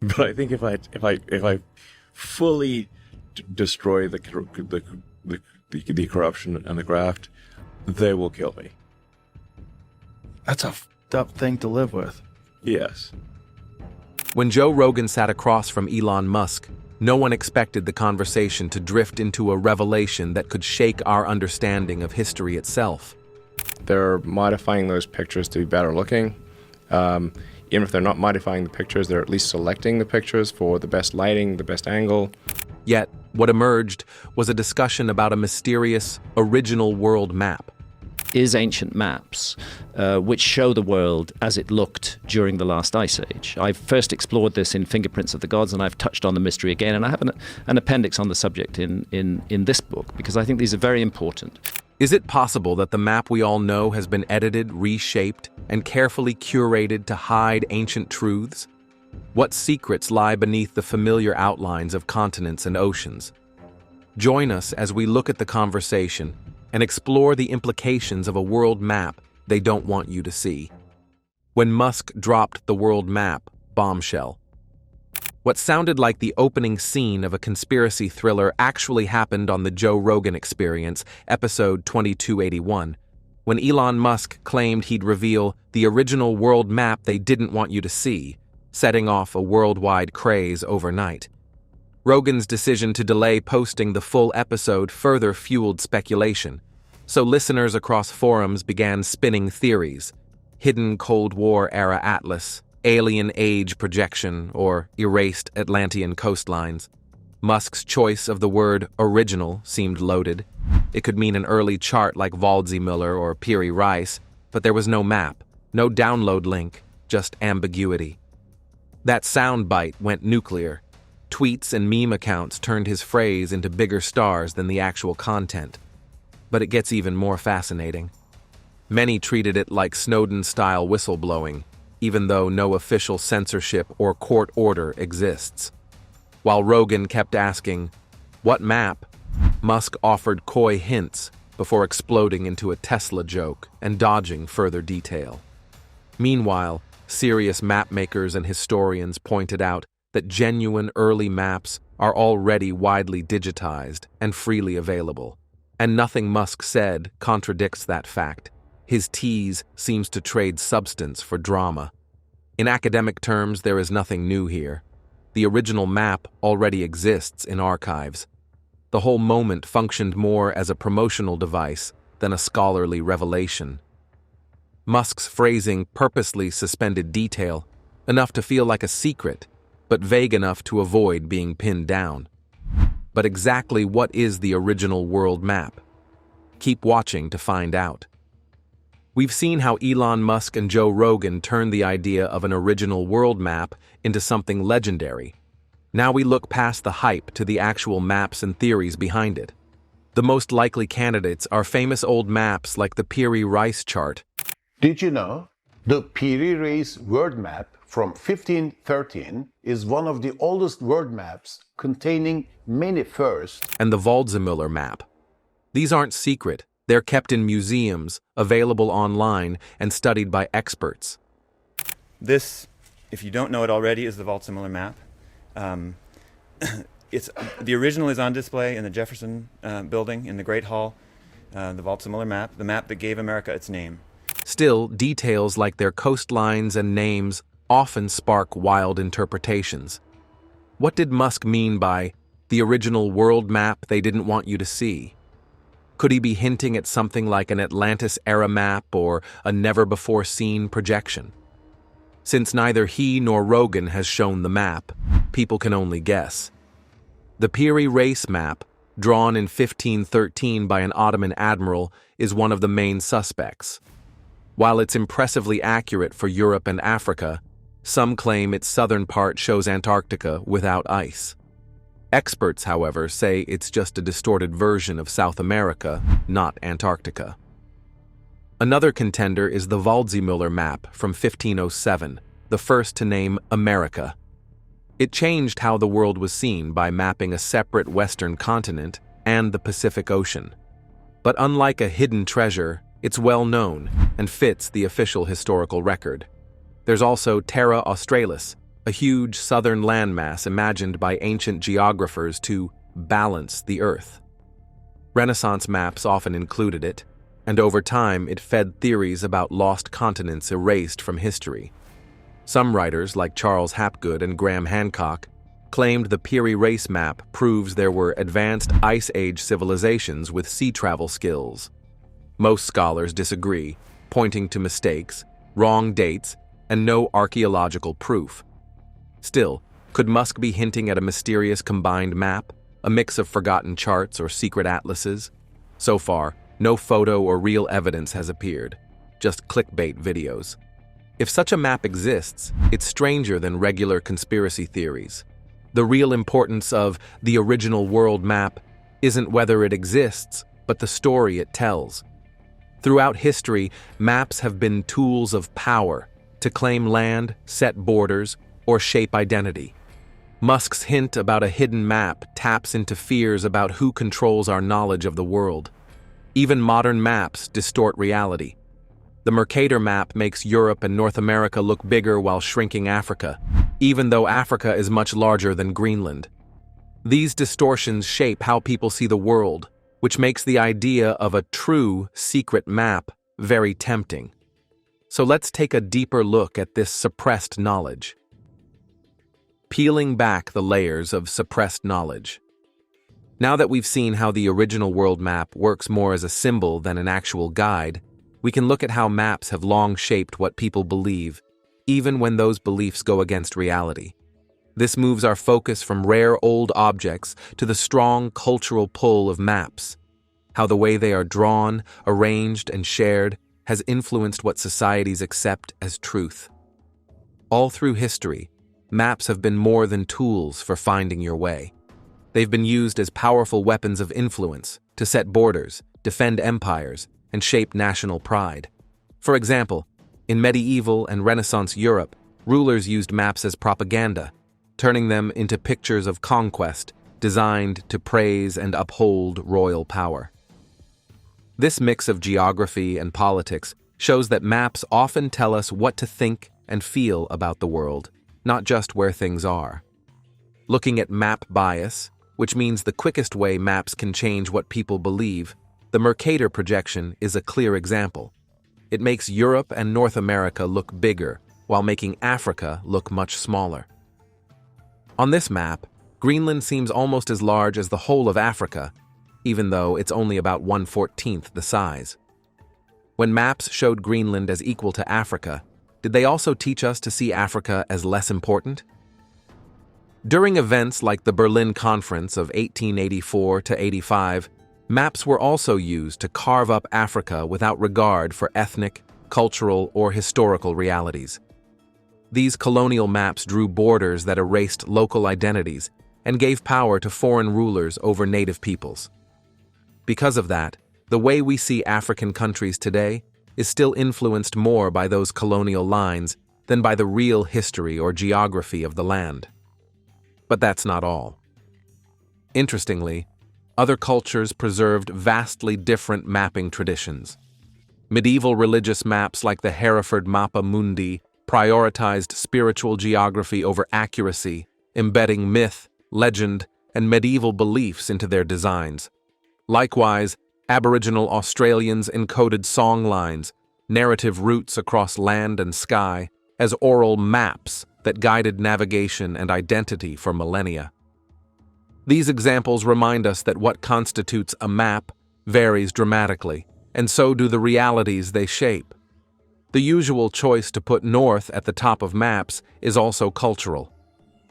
But I think if I fully destroy the corruption and the graft, they will kill me. That's a fucked up thing to live with. Yes. When Joe Rogan sat across from Elon Musk, no one expected the conversation to drift into a revelation that could shake our understanding of history itself. They're modifying those pictures to be better looking. Even if they're not modifying the pictures, they're at least selecting the pictures for the best lighting, the best angle. Yet, what emerged was a discussion about a mysterious, original world map. Is ancient maps which show the world as it looked during the last ice age. I first explored this in Fingerprints of the Gods, and I've touched on the mystery again, and I have an appendix on the subject in this book, because I think these are very important. Is it possible that the map we all know has been edited, reshaped, and carefully curated to hide ancient truths? What secrets lie beneath the familiar outlines of continents and oceans? Join us as we look at the conversation and explore the implications of a world map they don't want you to see. When Musk dropped the world map bombshell, what sounded like the opening scene of a conspiracy thriller actually happened on the Joe Rogan Experience, episode 2281, when Elon Musk claimed he'd reveal the original world map they didn't want you to see, setting off a worldwide craze overnight. Rogan's decision to delay posting the full episode further fueled speculation, so listeners across forums began spinning theories: hidden Cold War-era atlas, alien age projection, or erased Atlantean coastlines. Musk's choice of the word original seemed loaded. It could mean an early chart like Waldseemüller or Piri Reis, but there was no map, no download link, just ambiguity. That soundbite went nuclear. Tweets and meme accounts turned his phrase into bigger stars than the actual content. But it gets even more fascinating. Many treated it like Snowden-style whistleblowing, even though no official censorship or court order exists. While Rogan kept asking, "What map?" Musk offered coy hints before exploding into a Tesla joke and dodging further detail. Meanwhile, serious mapmakers and historians pointed out that genuine early maps are already widely digitized and freely available. And nothing Musk said contradicts that fact. His tease seems to trade substance for drama. In academic terms, there is nothing new here. The original map already exists in archives. The whole moment functioned more as a promotional device than a scholarly revelation. Musk's phrasing purposely suspended detail, enough to feel like a secret, but vague enough to avoid being pinned down. But exactly what is the original world map? Keep watching to find out. We've seen how Elon Musk and Joe Rogan turned the idea of an original world map into something legendary. Now we look past the hype to the actual maps and theories behind it. The most likely candidates are famous old maps like the Piri Reis chart. Did you know the Piri Reis world map from 1513 is one of the oldest world maps containing many firsts? And the Waldseemüller map. These aren't secret. They're kept in museums, available online, and studied by experts. This, if you don't know it already, is the Waldseemüller map. The original is on display in the Jefferson building in the Great Hall. The Waldseemüller map, the map that gave America its name. Still, details like their coastlines and names often spark wild interpretations. What did Musk mean by the original world map they didn't want you to see? Could he be hinting at something like an Atlantis-era map or a never-before-seen projection? Since neither he nor Rogan has shown the map, people can only guess. The Piri Reis map, drawn in 1513 by an Ottoman admiral, is one of the main suspects. While it's impressively accurate for Europe and Africa, some claim its southern part shows Antarctica without ice. Experts, however, say it's just a distorted version of South America, not Antarctica. Another contender is the Waldseemüller map from 1507, the first to name America. It changed how the world was seen by mapping a separate western continent and the Pacific Ocean. But unlike a hidden treasure, it's well known and fits the official historical record. There's also Terra Australis, a huge southern landmass imagined by ancient geographers to balance the Earth. Renaissance maps often included it, and over time it fed theories about lost continents erased from history. Some writers, like Charles Hapgood and Graham Hancock, claimed the Peary Race map proves there were advanced Ice Age civilizations with sea travel skills. Most scholars disagree, pointing to mistakes, wrong dates, and no archaeological proof. Still, could Musk be hinting at a mysterious combined map, a mix of forgotten charts or secret atlases? So far, no photo or real evidence has appeared, just clickbait videos. If such a map exists, it's stranger than regular conspiracy theories. The real importance of the original world map isn't whether it exists, but the story it tells. Throughout history, maps have been tools of power to claim land, set borders, or shape identity. Musk's hint about a hidden map taps into fears about who controls our knowledge of the world. Even modern maps distort reality. The Mercator map makes Europe and North America look bigger while shrinking Africa, even though Africa is much larger than Greenland. These distortions shape how people see the world, which makes the idea of a true secret map very tempting. So let's take a deeper look at this suppressed knowledge. Peeling back the layers of suppressed knowledge. Now that we've seen how the original world map works more as a symbol than an actual guide, we can look at how maps have long shaped what people believe, even when those beliefs go against reality. This moves our focus from rare old objects to the strong cultural pull of maps. How the way they are drawn, arranged, and shared has influenced what societies accept as truth. All through history, maps have been more than tools for finding your way. They've been used as powerful weapons of influence to set borders, defend empires, and shape national pride. For example, in medieval and Renaissance Europe, rulers used maps as propaganda, turning them into pictures of conquest designed to praise and uphold royal power. This mix of geography and politics shows that maps often tell us what to think and feel about the world, not just where things are. Looking at map bias, which means the quickest way maps can change what people believe, the Mercator projection is a clear example. It makes Europe and North America look bigger, while making Africa look much smaller. On this map, Greenland seems almost as large as the whole of Africa, even though it's only about 1/14 the size. When maps showed Greenland as equal to Africa, did they also teach us to see Africa as less important? During events like the Berlin Conference of 1884 to 85, maps were also used to carve up Africa without regard for ethnic, cultural, or historical realities. These colonial maps drew borders that erased local identities and gave power to foreign rulers over native peoples. Because of that, the way we see African countries today is still influenced more by those colonial lines than by the real history or geography of the land. But that's not all. Interestingly, other cultures preserved vastly different mapping traditions. Medieval religious maps like the Hereford Mappa Mundi prioritized spiritual geography over accuracy, embedding myth, legend, and medieval beliefs into their designs. Likewise, Aboriginal Australians encoded song lines, narrative routes across land and sky, as oral maps that guided navigation and identity for millennia. These examples remind us that what constitutes a map varies dramatically, and so do the realities they shape. The usual choice to put north at the top of maps is also cultural.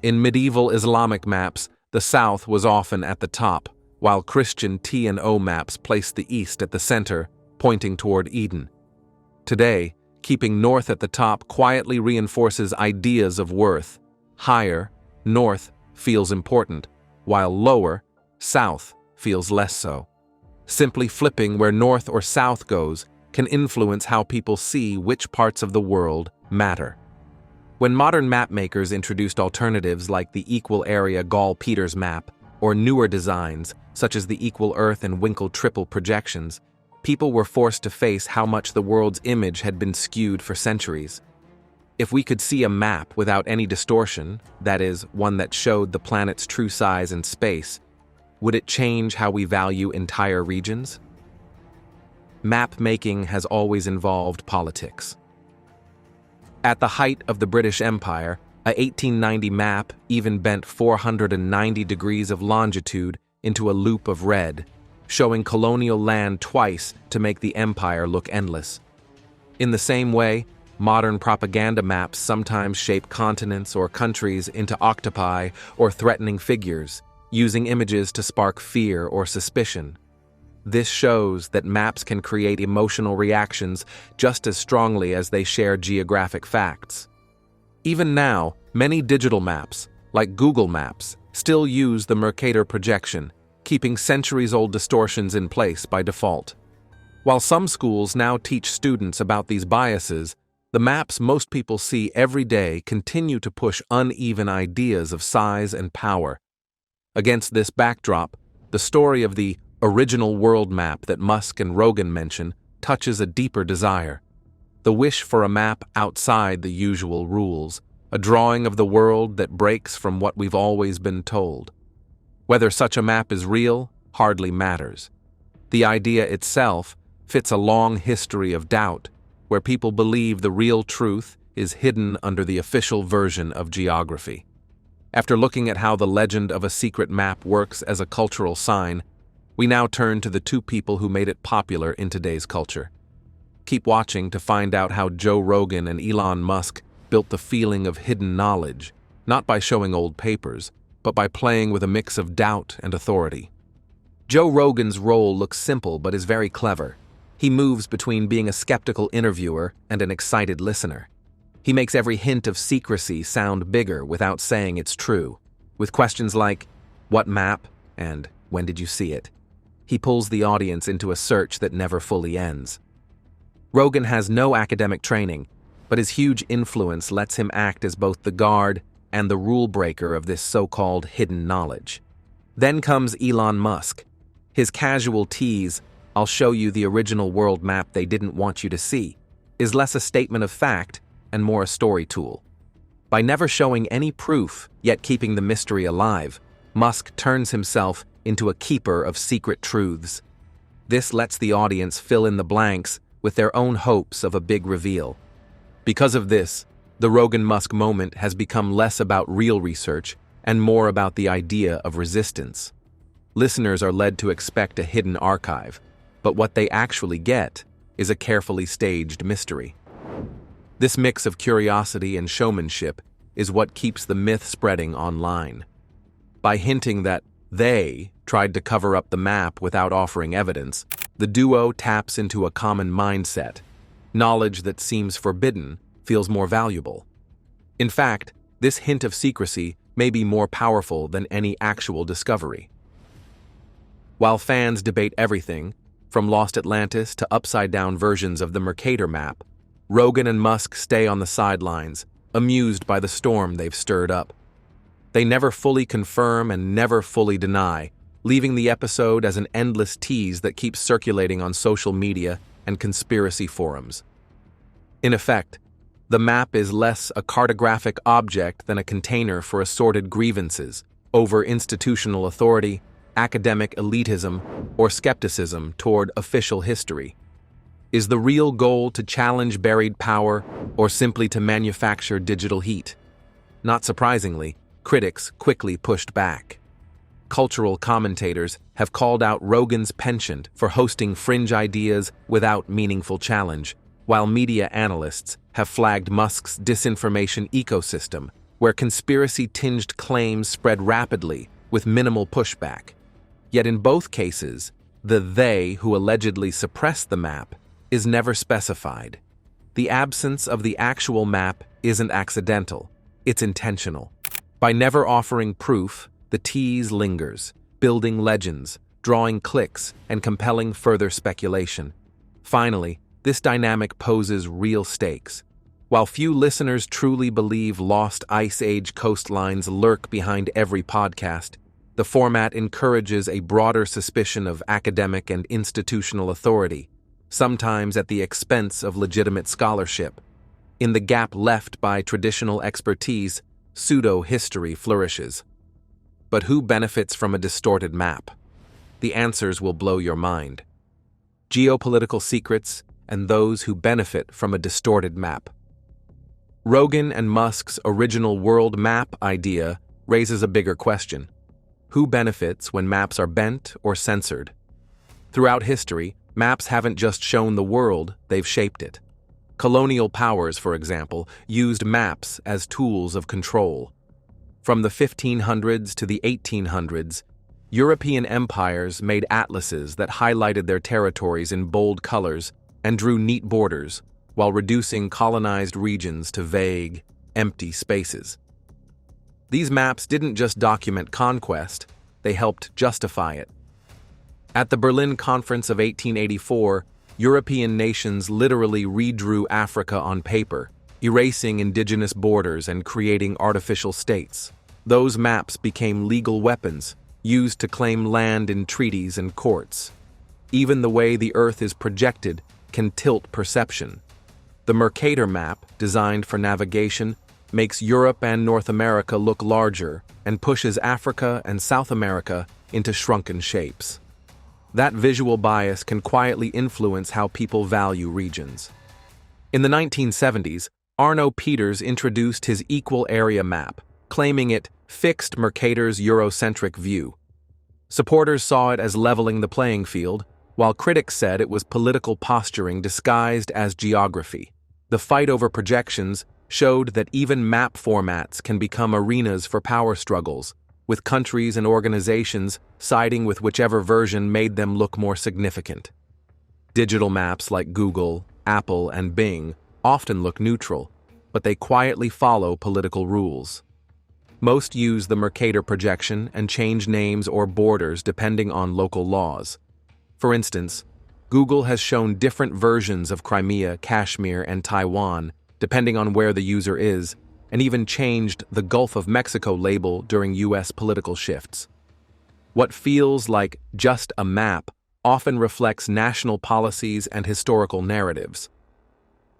In medieval Islamic maps, the south was often at the top, while Christian T&O maps placed the east at the center, pointing toward Eden. Today, keeping north at the top quietly reinforces ideas of worth. Higher, north, feels important, while lower, south, feels less so. Simply flipping where north or south goes can influence how people see which parts of the world matter. When modern mapmakers introduced alternatives like the Equal Area Gall-Peters map, or newer designs such as the Equal Earth and Winkle triple projections, people were forced to face how much the world's image had been skewed for centuries. If we could see a map without any distortion, that is, one that showed the planet's true size in space, would it change how we value entire regions? Map making has always involved politics. At the height of the British Empire, a 1890 map even bent 490 degrees of longitude into a loop of red, showing colonial land twice to make the empire look endless. In the same way, modern propaganda maps sometimes shape continents or countries into octopi or threatening figures, using images to spark fear or suspicion. This shows that maps can create emotional reactions just as strongly as they share geographic facts. Even now, many digital maps, like Google Maps, still use the Mercator projection, keeping centuries-old distortions in place by default. While some schools now teach students about these biases, the maps most people see every day continue to push uneven ideas of size and power. Against this backdrop, the story of the original world map that Musk and Rogan mention touches a deeper desire. The wish for a map outside the usual rules, a drawing of the world that breaks from what we've always been told. Whether such a map is real hardly matters. The idea itself fits a long history of doubt, where people believe the real truth is hidden under the official version of geography. After looking at how the legend of a secret map works as a cultural sign, we now turn to the two people who made it popular in today's culture. Keep watching to find out how Joe Rogan and Elon Musk built the feeling of hidden knowledge, not by showing old papers, but by playing with a mix of doubt and authority. Joe Rogan's role looks simple but is very clever. He moves between being a skeptical interviewer and an excited listener. He makes every hint of secrecy sound bigger without saying it's true, with questions like, "What map?" and "When did you see it?" He pulls the audience into a search that never fully ends. Rogan has no academic training, but his huge influence lets him act as both the guard and the rule breaker of this so-called hidden knowledge. Then comes Elon Musk. His casual tease, "I'll show you the original world map they didn't want you to see," is less a statement of fact and more a story tool. By never showing any proof, yet keeping the mystery alive, Musk turns himself into a keeper of secret truths. This lets the audience fill in the blanks with their own hopes of a big reveal. Because of this, the Rogan-Musk moment has become less about real research and more about the idea of resistance. Listeners are led to expect a hidden archive, but what they actually get is a carefully staged mystery. This mix of curiosity and showmanship is what keeps the myth spreading online. By hinting that they tried to cover up the map without offering evidence, the duo taps into a common mindset. Knowledge that seems forbidden feels more valuable. In fact, this hint of secrecy may be more powerful than any actual discovery. While fans debate everything, from Lost Atlantis to upside-down versions of the Mercator map, Rogan and Musk stay on the sidelines, amused by the storm they've stirred up. They never fully confirm and never fully deny, leaving the episode as an endless tease that keeps circulating on social media and conspiracy forums. In effect, the map is less a cartographic object than a container for assorted grievances over institutional authority, academic elitism, or skepticism toward official history. Is the real goal to challenge buried power or simply to manufacture digital heat? Not surprisingly, critics quickly pushed back. Cultural commentators have called out Rogan's penchant for hosting fringe ideas without meaningful challenge, while media analysts have flagged Musk's disinformation ecosystem, where conspiracy-tinged claims spread rapidly with minimal pushback. Yet in both cases, the they who allegedly suppressed the map is never specified. The absence of the actual map isn't accidental, it's intentional. By never offering proof, the tease lingers, building legends, drawing clicks, and compelling further speculation. Finally, this dynamic poses real stakes. While few listeners truly believe lost Ice Age coastlines lurk behind every podcast, the format encourages a broader suspicion of academic and institutional authority, sometimes at the expense of legitimate scholarship. In the gap left by traditional expertise, pseudo-history flourishes. But who benefits from a distorted map? The answers will blow your mind. Geopolitical secrets and those who benefit from a distorted map. Rogan and Musk's original world map idea raises a bigger question. Who benefits when maps are bent or censored? Throughout history, maps haven't just shown the world, they've shaped it. Colonial powers, for example, used maps as tools of control. From the 1500s to the 1800s, European empires made atlases that highlighted their territories in bold colors and drew neat borders, while reducing colonized regions to vague, empty spaces. These maps didn't just document conquest, they helped justify it. At the Berlin Conference of 1884, European nations literally redrew Africa on paper, erasing indigenous borders and creating artificial states. Those maps became legal weapons, used to claim land in treaties and courts. Even the way the Earth is projected can tilt perception. The Mercator map, designed for navigation, makes Europe and North America look larger and pushes Africa and South America into shrunken shapes. That visual bias can quietly influence how people value regions. In the 1970s, Arno Peters introduced his equal area map, claiming it fixed Mercator's Eurocentric view. Supporters saw it as leveling the playing field, while critics said it was political posturing disguised as geography. The fight over projections showed that even map formats can become arenas for power struggles, with countries and organizations siding with whichever version made them look more significant. Digital maps like Google, Apple, and Bing often look neutral, but they quietly follow political rules. Most use the Mercator projection and change names or borders depending on local laws. For instance, Google has shown different versions of Crimea, Kashmir, and Taiwan depending on where the user is, and even changed the Gulf of Mexico label during US political shifts. What feels like just a map often reflects national policies and historical narratives.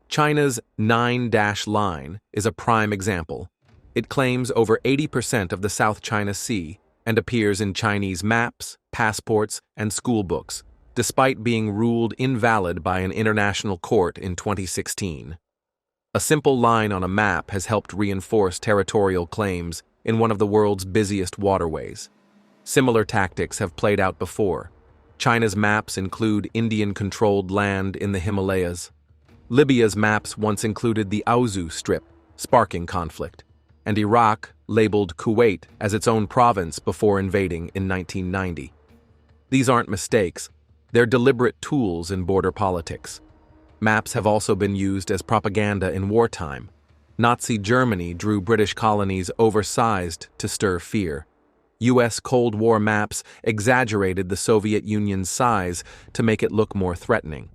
China's 9-dash line is a prime example. It claims over 80% of the South China Sea and appears in Chinese maps, passports, and school books, despite being ruled invalid by an international court in 2016. A simple line on a map has helped reinforce territorial claims in one of the world's busiest waterways. Similar tactics have played out before. China's maps include Indian-controlled land in the Himalayas. Libya's maps once included the Aouzou Strip, sparking conflict, and Iraq labeled Kuwait as its own province before invading in 1990. These aren't mistakes, they're deliberate tools in border politics. Maps have also been used as propaganda in wartime. Nazi Germany drew British colonies oversized to stir fear. US Cold War maps exaggerated the Soviet Union's size to make it look more threatening.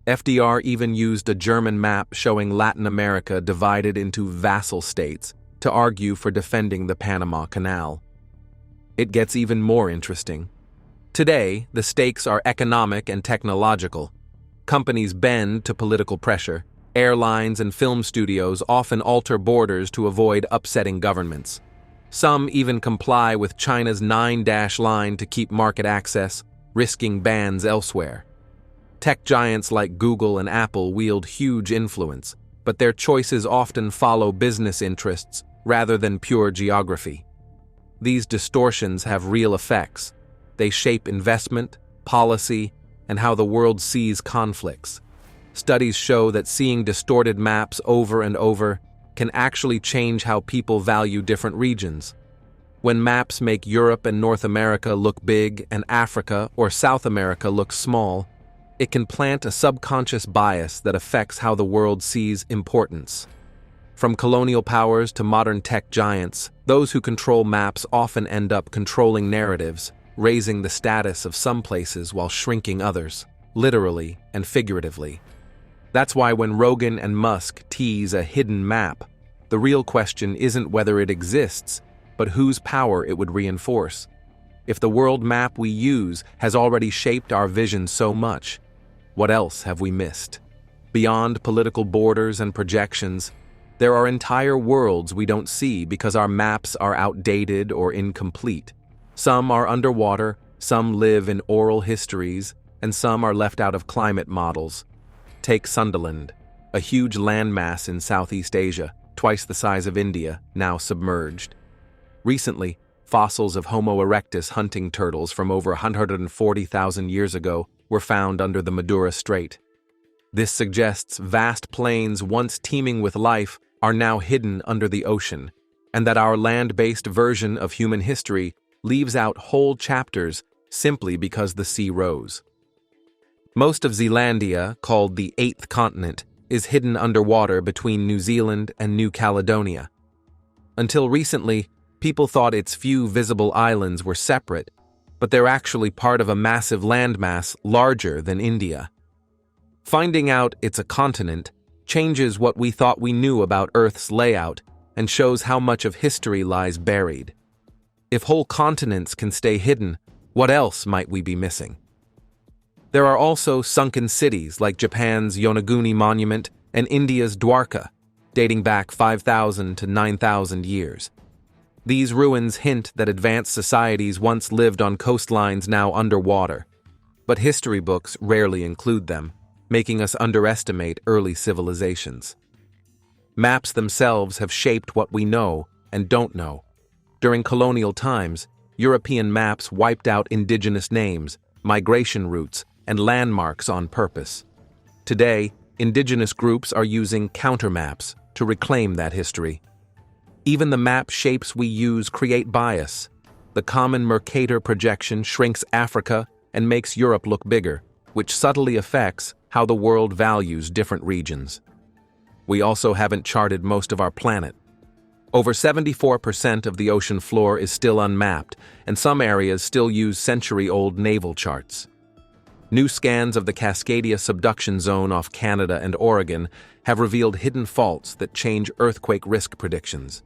FDR even used a German map showing Latin America divided into vassal states to argue for defending the Panama Canal. It gets even more interesting. Today, the stakes are economic and technological. Companies bend to political pressure. Airlines and film studios often alter borders to avoid upsetting governments. Some even comply with China's 9-dash line to keep market access, risking bans elsewhere. Tech giants like Google and Apple wield huge influence, but their choices often follow business interests rather than pure geography. These distortions have real effects. They shape investment, policy, and how the world sees conflicts. Studies show that seeing distorted maps over and over can actually change how people value different regions. When maps make Europe and North America look big and Africa or South America look small, it can plant a subconscious bias that affects how the world sees importance. From colonial powers to modern tech giants, those who control maps often end up controlling narratives, raising the status of some places while shrinking others, literally and figuratively. That's why when Rogan and Musk tease a hidden map, the real question isn't whether it exists, but whose power it would reinforce. If the world map we use has already shaped our vision so much, what else have we missed? Beyond political borders and projections, there are entire worlds we don't see because our maps are outdated or incomplete. Some are underwater, some live in oral histories, and some are left out of climate models. Take Sundaland, a huge landmass in Southeast Asia, twice the size of India, now submerged. Recently, fossils of Homo erectus hunting turtles from over 140,000 years ago were found under the Madura Strait. This suggests vast plains once teeming with life are now hidden under the ocean, and that our land-based version of human history leaves out whole chapters simply because the sea rose. Most of Zealandia, called the Eighth Continent, is hidden underwater between New Zealand and New Caledonia. Until recently, people thought its few visible islands were separate, but they're actually part of a massive landmass larger than India. Finding out it's a continent changes what we thought we knew about Earth's layout and shows how much of history lies buried. If whole continents can stay hidden, what else might we be missing? There are also sunken cities like Japan's Yonaguni Monument and India's Dwarka, dating back 5,000 to 9,000 years. These ruins hint that advanced societies once lived on coastlines now underwater, but history books rarely include them, making us underestimate early civilizations. Maps themselves have shaped what we know and don't know. During colonial times, European maps wiped out indigenous names, migration routes, and landmarks on purpose. Today, indigenous groups are using countermaps to reclaim that history. Even the map shapes we use create bias. The common Mercator projection shrinks Africa and makes Europe look bigger, which subtly affects how the world values different regions. We also haven't charted most of our planet. Over 74% of the ocean floor is still unmapped, and some areas still use century-old naval charts. New scans of the Cascadia subduction zone off Canada and Oregon have revealed hidden faults that change earthquake risk predictions.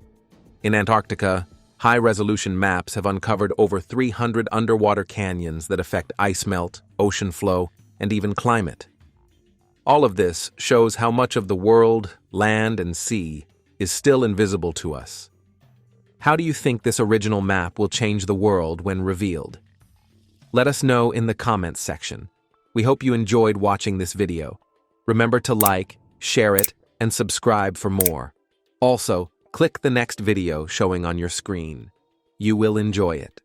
In Antarctica, high-resolution maps have uncovered over 300 underwater canyons that affect ice melt, ocean flow, and even climate. All of this shows how much of the world, land, and sea is still invisible to us. How do you think this original map will change the world when revealed? Let us know in the comments section. We hope you enjoyed watching this video. Remember to like, share it, and subscribe for more. Also, click the next video showing on your screen. You will enjoy it.